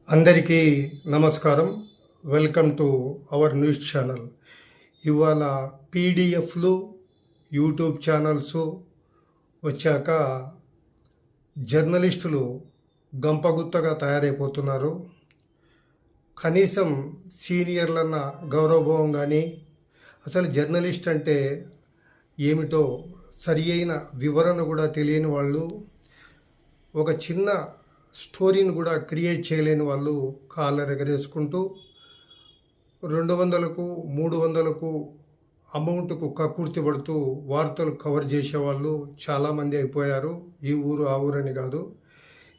అందరికీ నమస్కారం. Welcome to our news channel. ఇవాళ పీడిఎఫ్లు యూట్యూబ్ ఛానల్స్ వచ్చాక జర్నలిస్టులు గంపగుత్తగా తయారైపోతున్నారు. కనీసం సీనియర్లన్న గౌరవభావం కానీ, అసలు జర్నలిస్ట్ అంటే ఏమిటో సరి అయిన వివరణ కూడా తెలియని వాళ్ళు, ఒక చిన్న స్టోరీని కూడా క్రియేట్ చేయలేని వాళ్ళు కాళ్ళ ఎగరేసుకుంటూ 200కు 300కు అమౌంట్కు కక్కుర్తి పడుతూ వార్తలు కవర్ చేసేవాళ్ళు చాలామంది అయిపోయారు. ఈ ఊరు ఆ ఊరని కాదు.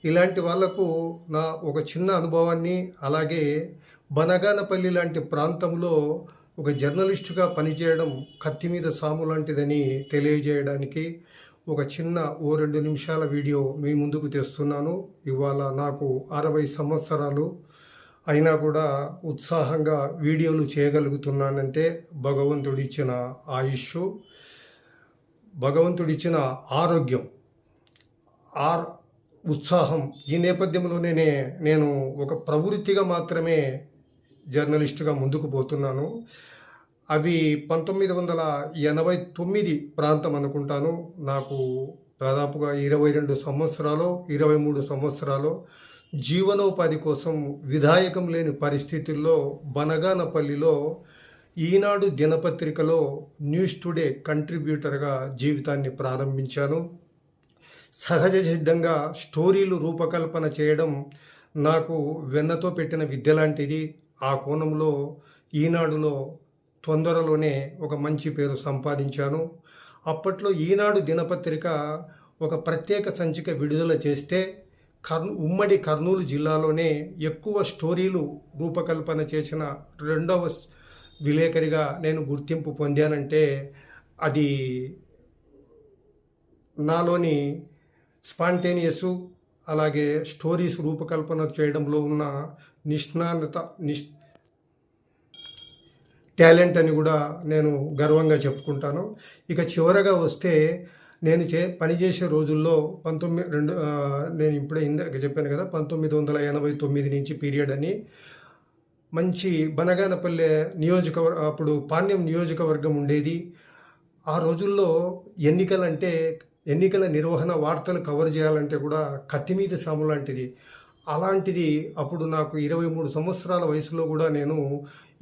ఇలాంటి వాళ్లకు నా ఒక చిన్న అనుభవాన్ని, అలాగే బనగానపల్లి లాంటి ప్రాంతంలో ఒక జర్నలిస్టుగా పనిచేయడం కత్తి మీద సాము లాంటిదని తెలియజేయడానికి ఒక చిన్న 2 నిమిషాల వీడియో మీ ముందుకు తెస్తున్నాను. ఇవాళ నాకు 60 సంవత్సరాలు అయినా కూడా ఉత్సాహంగా వీడియోలు చేయగలుగుతున్నానంటే భగవంతుడిచ్చిన ఆయుష్, భగవంతుడిచ్చిన ఆరోగ్యం, ఉత్సాహం. ఈ నేపథ్యంలోనే నేను ఒక ప్రవృత్తిగా మాత్రమే జర్నలిస్టుగా ముందుకు పోతున్నాను. అవి 1989 ప్రాంతం అనుకుంటాను. నాకు దాదాపుగా 22 సంవత్సరాలు 23 సంవత్సరాలు జీవనోపాధి కోసం విధాయకం లేని పరిస్థితుల్లో బనగానపల్లిలో ఈనాడు దినపత్రికలో న్యూస్ టుడే కంట్రిబ్యూటర్గా జీవితాన్ని ప్రారంభించాను. సహజ సిద్ధంగా స్టోరీలు రూపకల్పన చేయడం నాకు వెన్నతో పెట్టిన విద్య లాంటిది. ఆ కోణంలో ఈనాడులో తొందరలోనే ఒక మంచి పేరు సంపాదించాను. అప్పట్లో ఈనాడు దినపత్రిక ఒక ప్రత్యేక సంచిక విడుదల చేస్తే ఉమ్మడి కర్నూలు జిల్లాలోనే ఎక్కువ స్టోరీలు రూపకల్పన చేసిన 2వ విలేకరిగా నేను గుర్తింపు పొందానంటే అది నాలోని స్పాంటేనియస్, అలాగే స్టోరీస్ రూపకల్పన చేయడంలో ఉన్న నిష్ణాతత, టాలెంట్ అని కూడా నేను గర్వంగా చెప్పుకుంటాను. ఇక చివరగా వస్తే నేను పనిచేసే రోజుల్లో నేను ఇప్పుడే ఇందాక చెప్పాను కదా, 1989 నుంచి పీరియడ్ అని. మంచి బనగానపల్లె అప్పుడు పాణ్యం నియోజకవర్గం ఉండేది. ఆ రోజుల్లో ఎన్నికల నిర్వహణ, వార్తలు కవర్ చేయాలంటే కూడా కత్తి మీద సాము లాంటిది. అలాంటిది అప్పుడు నాకు 23 సంవత్సరాల వయసులో కూడా నేను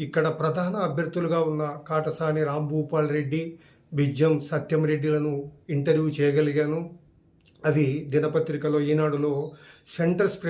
ఇక్కడ ప్రధాన అభ్యర్థులుగా ఉన్న కాటసాని రాంభూపాల్ రెడ్డి, బిజ్జం సత్యం రెడ్డిలను ఇంటర్వ్యూ చేయగలిగాను. అవి దినపత్రికలో ఈనాడులో సెంటర్ స్ప్రెడ్